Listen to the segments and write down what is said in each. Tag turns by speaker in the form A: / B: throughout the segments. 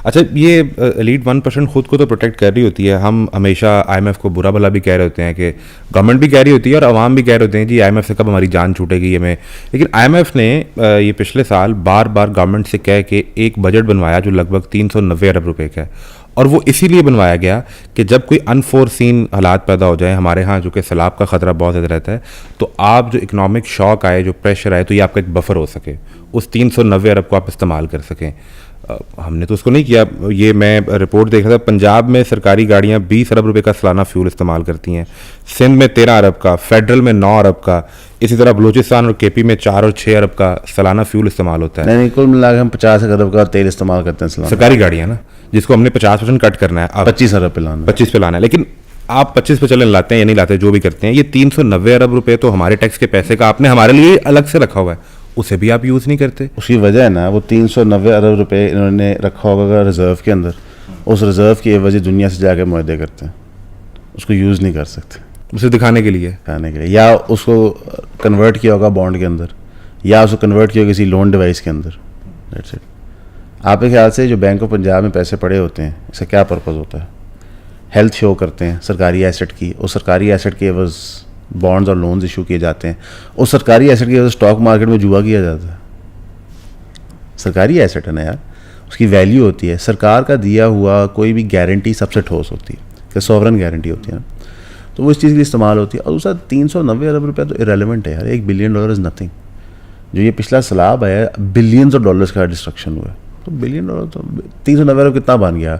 A: اچھا یہ ایلیٹ 1% خود کو تو پروٹیکٹ کر رہی ہوتی ہے. ہم ہمیشہ آئی ایم ایف کو برا بھلا بھی کہہ رہے ہوتے ہیں کہ گورنمنٹ بھی کہہ رہی ہوتی ہے اور عوام بھی کہہ رہے ہوتے ہیں جی آئی ایم ایف سے کب ہماری جان چھوٹے گی ہمیں. لیکن آئی ایم ایف نے یہ پچھلے سال بار بار گورنمنٹ سے کہہ کے ایک بجٹ بنوایا جو لگ بھگ 390 ارب روپے کا ہے, اور وہ اسی لیے بنوایا گیا کہ جب کوئی انفورسین حالات پیدا ہو جائیں ہمارے ہاں جو کہ سیلاب کا خطرہ بہت زیادہ رہتا ہے, تو آپ جو اکنامک شاک آئے, جو پریشر آئے, تو یہ آپ کا ایک بفر ہو سکے, اس 390 ارب کو آپ استعمال کر سکیں. ہم نے تو اس کو نہیں کیا. یہ میں رپورٹ دیکھ رہا تھا, پنجاب میں سرکاری گاڑیاں 20 ارب روپے کا سالانہ فیول استعمال کرتی ہیں, سندھ میں 13 ارب کا, فیڈرل میں 9 ارب کا, اسی طرح بلوچستان اور کے پی میں 4 اور 6 ارب کا سالانہ فیول استعمال ہوتا ہے.
B: نہیں, کل ملا کے ہم 50 ارب کا تیل استعمال کرتے ہیں
A: سرکاری گاڑیاں نا, جس کو ہم نے 50% کٹ کرنا ہے,
B: 25 ارب پہ لانا,
A: 25 پہ لانا ہے. لیکن آپ 25 پہ چلیں لاتے ہیں یا نہیں لاتے, جو بھی کرتے ہیں, یہ 390 ارب روپے تو ہمارے ٹیکس کے پیسے کا آپ نے ہمارے لیے الگ سے رکھا ہوا ہے, اسے بھی آپ یوز نہیں کرتے.
B: اس کی وجہ ہے نا, وہ 390 ارب روپے انہوں نے رکھا ہوگا ریزرو کے اندر, اس ریزرو کی وجہ دنیا سے جا کے معاہدے کرتے ہیں, اس کو یوز نہیں کر سکتے,
A: اسے دکھانے کے لیے,
B: یا اس کو کنورٹ کیا ہوگا بانڈ کے اندر, یا اس کو کنورٹ کیا ہوگا کسی لون ڈیوائس کے اندر. That's it. آپ کے خیال سے جو بینک آف پنجاب میں پیسے پڑے ہوتے ہیں, اس کا کیا پرپز ہوتا ہے؟ ہیلتھ شو کرتے ہیں سرکاری ایسٹ کی, اور سرکاری ایسٹ کے عوض بانڈز اور لونز ایشو کیے جاتے ہیں, اور سرکاری ایسٹ کی وجہ سے اسٹاک مارکیٹ میں جوا کیا جاتا ہے. سرکاری ایسٹ ہے نا یار, اس کی ویلیو ہوتی ہے. سرکار کا دیا ہوا کوئی بھی گارنٹی سب سے ٹھوس ہوتی ہے, کہ سوورن گارنٹی ہوتی ہے نا, تو وہ اس چیز کے لیے استعمال ہوتی ہے. اور دوسرا 390 ارب روپیہ تو ارریلیونٹ ہے یار, $1 بلین از نتھنگ. جو یہ پچھلا سیلاب آیا بلینز آف ڈالرز کا ڈسٹرکشن ہوا ہے, تو $1 بلین تو 390 ارب کتنا بن گیا,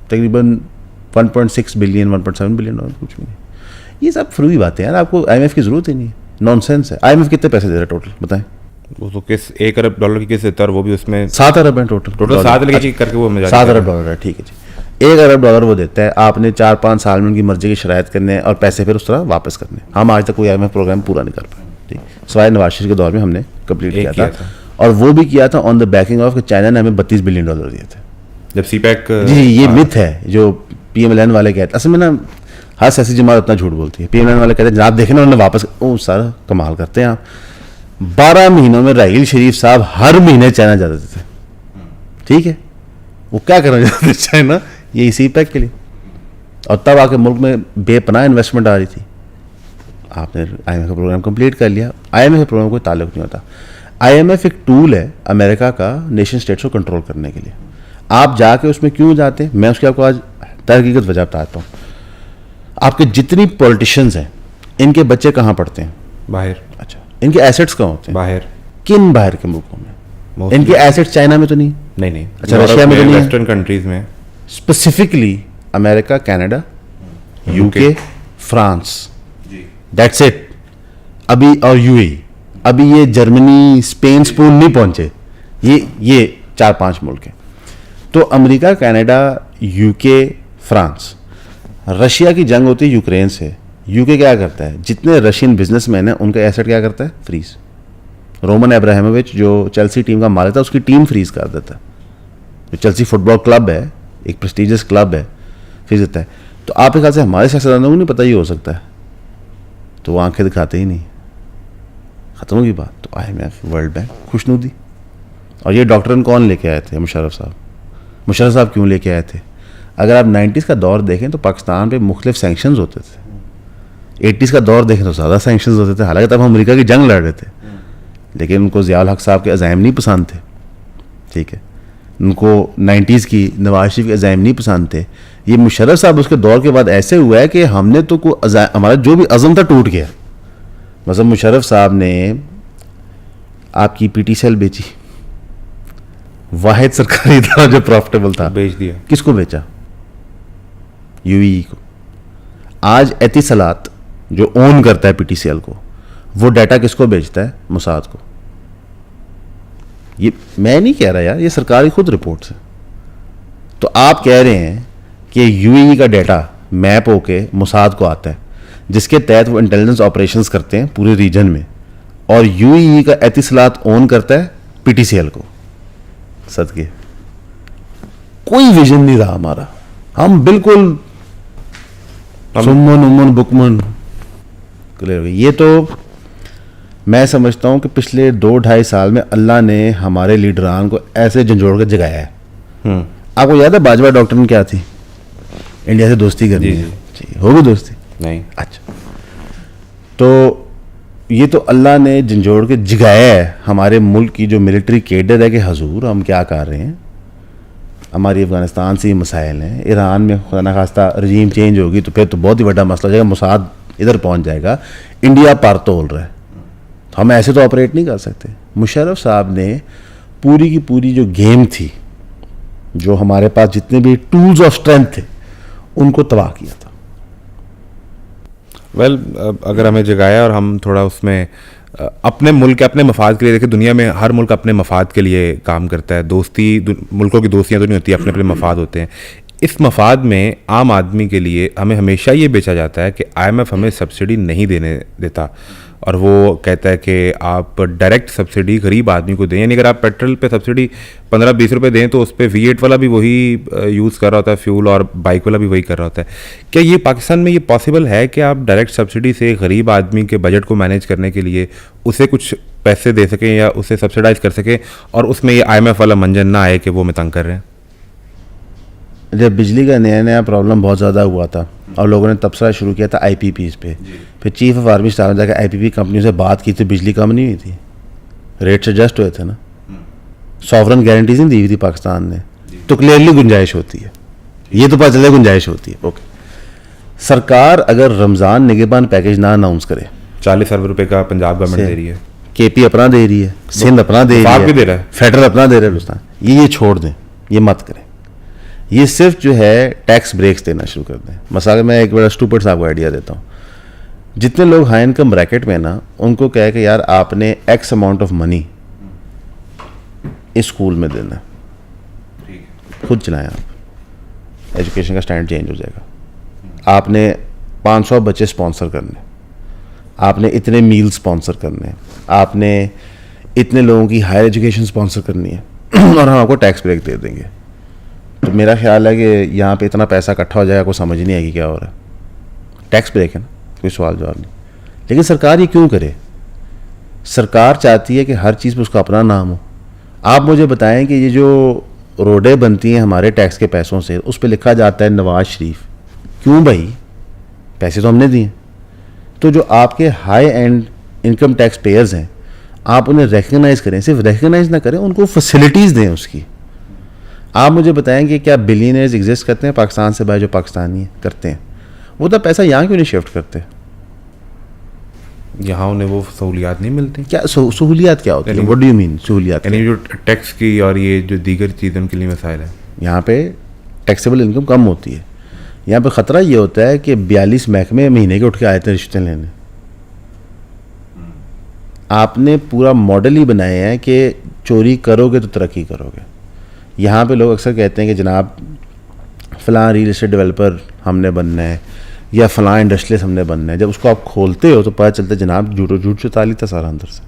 B: تقریباً 1.6 بلین 1.7 بلین ڈالر, کچھ بھی نہیں. یہ سب فروئی باتیں ہیں یار, آپ کو آئی ایم ایف کی ضرورت ہی نہیں ہے, نان سینس ہے. آئی ایم ایف کتنے پیسے دے رہا ہے ٹوٹل بتائیں؟
A: وہ تو کس 1 ارب ڈالر کی کس دیتا ہے, وہ بھی اس میں
B: 7 ارب ہیں ٹوٹل
A: 7 لے کے کر کے وہ
B: 7 ارب ڈالر ہے. ٹھیک ہے جی, 1 ارب ڈالر وہ دیتا ہے, آپ نے 4-5 سال میں ان کی مرضی کی شرائط کرنے اور پیسے پھر اس طرح واپس کرنے. ہم آج تک کوئی آئی ایم ایف پروگرام پورا نہیں کر پائے, ٹھیک, سوائے نواز شریف کے دور میں ہم نے کمپلیٹ کیا تھا, اور وہ بھی کیا تھا آن دا بیکنگ آف کہ چائنا نے ہمیں $32 بلین دیے تھے
A: جب سی پیک.
B: جی یہ متھ ہے جو پی ایم ایل این والے کہتے ہیں. اصل میں نا ہر سیاسی جماعت اتنا جھوٹ بولتی ہے. پی ایم ایل این والے کہتے ہیں جناب دیکھیں نا انہوں نے واپس, او سارا کمال کرتے ہیں آپ. 12 مہینوں میں راحیل شریف صاحب ہر مہینے چائنا جاتے تھے, ٹھیک ہے, وہ کیا کرنا چاہتے تھے چائنا, یہ سی پیک کے لیے, اور تب آ کے ملک میں بے پناہ انویسٹمنٹ آ رہی تھی. آپ نے آئی ایم ایف کا پروگرام کمپلیٹ کر لیا. آئی ایم ایف کے پروگرام کوئی تعلق نہیں ہوتا. آئی ایم ایف ایک ٹول ہے امریکہ کا نیشن اسٹیٹس کو کنٹرول کرنے کے لیے. آپ جا کے اس میں کیوں جاتے ہیں, میں اس کی آپ کو آج تحقیقت وجہ بتاتا ہوں. آپ کے جتنی پولیٹیشنز ہیں ان کے بچے کہاں پڑھتے ہیں؟
A: باہر.
B: اچھا, ان کے ایسٹس کہاں ہوتے ہیں؟
A: باہر.
B: کن باہر کے ملکوں میں؟ ان کے ایسٹس چائنا میں تو نہیں.
A: نہیں.
B: اچھا, رشیا میں تو نہیں,
A: ویسٹرن کنٹریز میں,
B: اسپیسیفکلی امریکہ, کینیڈا, یو کے, فرانس, دیٹس اٹ. ابھی اور یو اے, ابھی یہ جرمنی, اسپین, اسپون نہیں پہنچے, یہ 4-5 ملک ہیں. تو امریکہ, کینیڈا, یو کے, فرانس. رشیا کی جنگ ہوتی ہے یوکرین سے. یو کے کیا کرتا ہے, جتنے رشین بزنس مین ہیں ان کا ایسٹ کیا کرتا ہے, فریز. رومن ابراہیمووچ جو چیلسی ٹیم کا مالک تھا, اس کی ٹیم فریز کر دیتا ہے. جو چیلسی فٹ بال کلب ہے, ایک پریسٹیجس کلب ہے, فریز دیتا ہے. تو آپ کے خیال سے ہمارے سیاستدانوں کو نہیں پتہ یہ ہو سکتا ہے, تو وہ آنکھیں دکھاتے ہی نہیں. ختم ہوگی بات. تو IMF, World Bank خوشنودی. اور یہ ڈاکٹرن کون لے کے آئے تھے؟ مشرف صاحب. مشرف صاحب کیوں لے کے آئے تھے؟ اگر آپ 90s کا دور دیکھیں تو پاکستان پہ مختلف سینکشنز ہوتے تھے. 80s کا دور دیکھیں تو زیادہ سینکشنز ہوتے تھے, حالانکہ تب ہم امریکہ کی جنگ لڑ رہے تھے, لیکن ان کو ضیاء الحق صاحب کے عزائم نہیں پسند تھے, ٹھیک ہے. ان کو 90s کی نواز شریف کے عزائم نہیں پسند تھے. یہ مشرف صاحب اس کے دور کے بعد ایسے ہوا ہے کہ ہم نے تو ہمارا جو بھی عزم تھا ٹوٹ گیا. مثلا مشرف صاحب نے آپ کی پی ٹی سی ایل بیچی, واحد سرکاری ادارہ جو پروفٹیبل تھا,
A: بیچ دیا.
B: کس کو بیچا؟ یو ای کو. آج اتصالات جو اون کرتا ہے پی ٹی سی ایل کو, وہ ڈیٹا کس کو بیچتا ہے؟ موساد کو. یہ میں نہیں کہہ رہا یار, یہ سرکاری خود رپورٹس ہیں. تو آپ کہہ رہے ہیں کہ یو اے ای کا ڈیٹا میپ ہو کے موساد کو آتا ہے, جس کے تحت وہ انٹیلیجنس آپریشنز کرتے ہیں پورے ریجن میں, اور یو اے ای کا اتصالات اون کرتا ہے پی ٹی سی ایل کو. صدقے کوئی ویژن نہیں رہا ہمارا, ہم بالکل سمن امن بکمن کلیئر ہو گئی. یہ تو میں سمجھتا ہوں کہ پچھلے 2-2.5 سال میں اللہ نے ہمارے لیڈران کو ایسے جھنجھوڑ کے جگایا ہے. آپ کو یاد ہے باجوہ ڈاکٹر کیا تھی؟ انڈیا سے دوستی کرنی ہے. جی ہوگی دوستی؟
A: نہیں.
B: اچھا تو یہ تو اللہ نے جھنجھوڑ کے جگایا ہے ہمارے ملک کی جو ملٹری کیڈر ہے کہ حضور ہم کیا کر رہے ہیں, ہماری افغانستان سے یہ مسائل ہیں, ایران میں خدا نخواستہ رجیم چینج ہوگی تو پھر تو بہت ہی بڑا مسئلہ ہو جائے گا, موساد ادھر پہنچ جائے گا, انڈیا پر تول رہا ہے, تو ہم ایسے تو آپریٹ نہیں کر سکتے. مشرف صاحب نے پوری کی پوری جو گیم تھی, جو ہمارے پاس جتنے بھی ٹولز آف اسٹرینتھ تھے ان کو تباہ کیا تھا.
A: ویل اگر ہمیں جگایا اور ہم تھوڑا اس میں اپنے ملک کے اپنے مفاد کے لیے دیکھیں, دنیا میں ہر ملک اپنے مفاد کے لیے کام کرتا ہے, دوستی ملکوں کی دوستیاں تو نہیں ہوتی, اپنے اپنے مفاد ہوتے ہیں. اس مفاد میں عام آدمی کے لیے ہمیں ہمیشہ یہ بیچا جاتا ہے کہ آئی ایم ایف ہمیں سبسڈی نہیں دینے دیتا, اور وہ کہتا ہے کہ آپ ڈائریکٹ سبسڈی غریب آدمی کو دیں. یعنی اگر آپ پیٹرول پہ سبسڈی 15-20 روپے دیں تو اس پہ V8 والا بھی وہی یوز کر رہا ہوتا ہے فیول, اور بائک والا بھی وہی کر رہا ہوتا ہے. کیا یہ پاکستان میں یہ پاسبل ہے کہ آپ ڈائریکٹ سبسڈی سے غریب آدمی کے بجٹ کو مینیج کرنے کے لیے اسے کچھ پیسے دے سکیں یا اسے سبسڈائز کر سکیں, اور اس میں یہ آئی ایم ایف والا منجن نہ آئے کہ وہ ہمیں تنگ کر رہے ہیں؟
B: جب بجلی کا نیا پرابلم بہت زیادہ ہوا تھا اور لوگوں نے تبصرہ شروع کیا تھا آئی پی پیز پہ, پھر چیف آف آرمی اسٹاف نے جا کے آئی پی پی کمپنیوں سے بات کی تھی, بجلی کم نہیں ہوئی تھی, ریٹس ایڈجسٹ ہوئے تھے نا, سوورن گارنٹیز نہیں دی ہوئی تھی پاکستان نے, تو کلیئرلی گنجائش ہوتی ہے, یہ تو پتہ چلے گنجائش ہوتی ہے. اوکے, سرکار اگر رمضان نگہبان پیکیج نہ اناؤنس کرے,
A: 40 ارب روپے کا پنجاب گورنمنٹ دے رہی ہے,
B: کے پی اپنا دے رہی ہے, سندھ اپنا دے رہی ہے, فیڈرل اپنا دے رہا ہے, ہندوستان یہ چھوڑ دیں, یہ مت کریں, یہ صرف جو ہے ٹیکس بریکس دینا شروع کر دیں. مثلا میں ایک بڑا اسٹوپڈ صاحب کو آئیڈیا دیتا ہوں, جتنے لوگ ہائی انکم بریکٹ میں نا, ان کو کہے کہ یار آپ نے x amount of money school میں دینا, خود چلائیں آپ, ایجوکیشن کا اسٹینڈرڈ چینج ہو جائے گا. آپ نے 500 بچے اسپانسر کرنے, آپ نے اتنے میل اسپانسر کرنے, آپ نے اتنے لوگوں کی ہائر ایجوکیشن اسپانسر کرنی ہے, اور ہم آپ کو ٹیکس بریک دے دیں گے. تو میرا خیال ہے کہ یہاں پہ اتنا پیسہ اکٹھا ہو جائے گا, کوئی سمجھ نہیں آئے گی کیا ہو رہا ہے. ٹیکس بریک ہے نا, کوئی سوال جواب نہیں. لیکن سرکار یہ کیوں کرے؟ سرکار چاہتی ہے کہ ہر چیز پہ اس کا اپنا نام ہو. آپ مجھے بتائیں کہ یہ جو روڈیں بنتی ہیں ہمارے ٹیکس کے پیسوں سے, اس پہ لکھا جاتا ہے نواز شریف. کیوں بھائی؟ پیسے تو ہم نے دیے. تو جو آپ کے high end income tax payers ہیں, آپ انہیں ریکگنائز کریں, صرف ریکگنائز نہ کریں, ان کو فیسلٹیز دیں اس کی. آپ مجھے بتائیں کہ کیا بلینئرز ایگزسٹ کرتے ہیں پاکستان سے باہر جو پاکستانی کرتے ہیں, وہ تو پیسہ یہاں کیوں نہیں شفٹ کرتے؟
A: یہاں انہیں وہ سہولیات نہیں ملتی.
B: کیا سہولیات کیا ہوتی ہیں؟ واٹ ڈو یو مین سہولیات؟
A: یعنی جو ٹیکس کی اور یہ جو دیگر چیزیں ان کے لیے مسائل ہیں,
B: یہاں پہ ٹیکسیبل انکم کم ہوتی ہے. یہاں پہ خطرہ یہ ہوتا ہے کہ 42 محکمے مہینے کے اٹھ کے آئے تھے رشوتیں لینے. آپ نے پورا ماڈل ہی بنایا ہے کہ چوری کرو گے تو ترقی کرو گے. یہاں پہ لوگ اکثر کہتے ہیں کہ جناب فلاں ریل اسٹیٹ ڈیولپر ہم نے بننا ہے یا فلاں انڈسٹریلسٹ ہم نے بننا ہے. جب اس کو آپ کھولتے ہو تو پتہ چلتا ہے جناب جھوٹ سے تعلق تھا سارا, اندر سے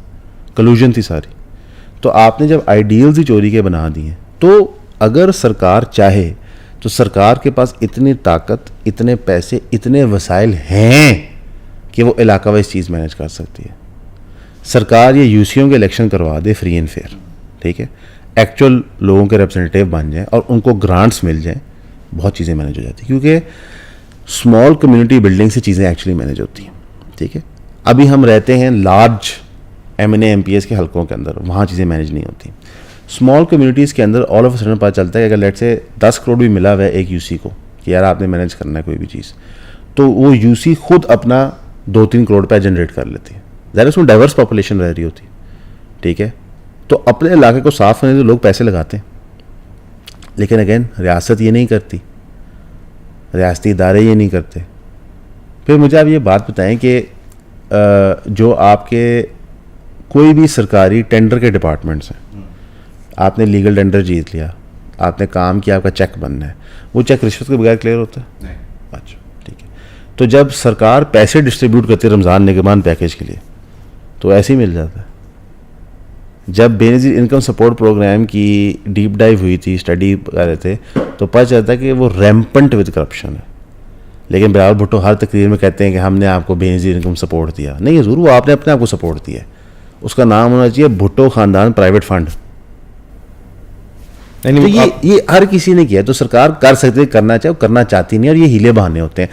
B: کلوژن تھی ساری. تو آپ نے جب آئیڈیلز ہی چوری کے بنا دیے, تو اگر سرکار چاہے تو سرکار کے پاس اتنی طاقت, اتنے پیسے, اتنے وسائل ہیں کہ وہ علاقہ وائز چیز مینیج کر سکتی ہے. سرکار یہ یو سی او کے الیکشن کروا دے فری اینڈ فیئر, ٹھیک ہے, ایکچوئل لوگوں کے ریپرزنٹیو بن جائیں اور ان کو گرانٹس مل جائیں, بہت چیزیں مینیج ہو جاتی ہیں. کیونکہ اسمال کمیونٹی بلڈنگ سے چیزیں ایکچولی مینیج ہوتی ہیں, ٹھیک ہے. ابھی ہم رہتے ہیں large M N A M P S کے حلقوں کے اندر, وہاں چیزیں مینیج نہیں ہوتی. اسمال کمیونٹیز کے اندر آل آف اے سڈن پتہ چلتا ہے کہ اگر لیٹ سے 10 کروڑ بھی ملا ہوا ہے ایک یو سی کو کہ یار آپ نے مینیج کرنا ہے کوئی بھی چیز, تو وہ یو سی خود اپنا 2-3 کروڑ روپیہ جنریٹ کر لیتی ہے. ظاہر اس میں ڈائیورس پاپولیشن رہ رہی ہوتی, ٹھیک ہے. تو اپنے علاقے کو صاف کرنے کے لوگ پیسے لگاتے ہیں, لیکن اگین ریاست یہ نہیں کرتی, ریاستی ادارے یہ نہیں کرتے. پھر مجھے آپ یہ بات بتائیں کہ جو آپ کے کوئی بھی سرکاری ٹینڈر کے ڈپارٹمنٹس ہیں, آپ نے لیگل ٹینڈر جیت لیا, آپ نے کام کیا, آپ کا چیک بننا ہے, وہ چیک رشوت کے بغیر کلیئر ہوتا ہے؟ اچھا ٹھیک ہے. تو جب سرکار پیسے ڈسٹریبیوٹ کرتی ہے رمضان نگہبان پیکیج کے لیے, تو ایسے ہی مل جاتا ہے. جب بے نظیر انکم سپورٹ پروگرام کی ڈیپ ڈائیو ہوئی تھی, اسٹڈی کر رہے تھے, تو پتہ چلتا ہے کہ وہ ریمپنٹ ود کرپشن ہے. لیکن بلاول بھٹو ہر تقریر میں کہتے ہیں کہ ہم نے آپ کو بے نظیر انکم سپورٹ دیا. نہیں حضور, وہ آپ نے اپنے آپ کو سپورٹ دیا ہے. اس کا نام ہونا چاہیے بھٹو خاندان پرائیویٹ فنڈ. تو یہ ہر کسی نے کیا, تو سرکار کر سکتے, کرنا چاہے, کرنا چاہتی نہیں, اور یہ ہیلے بہانے ہوتے ہیں.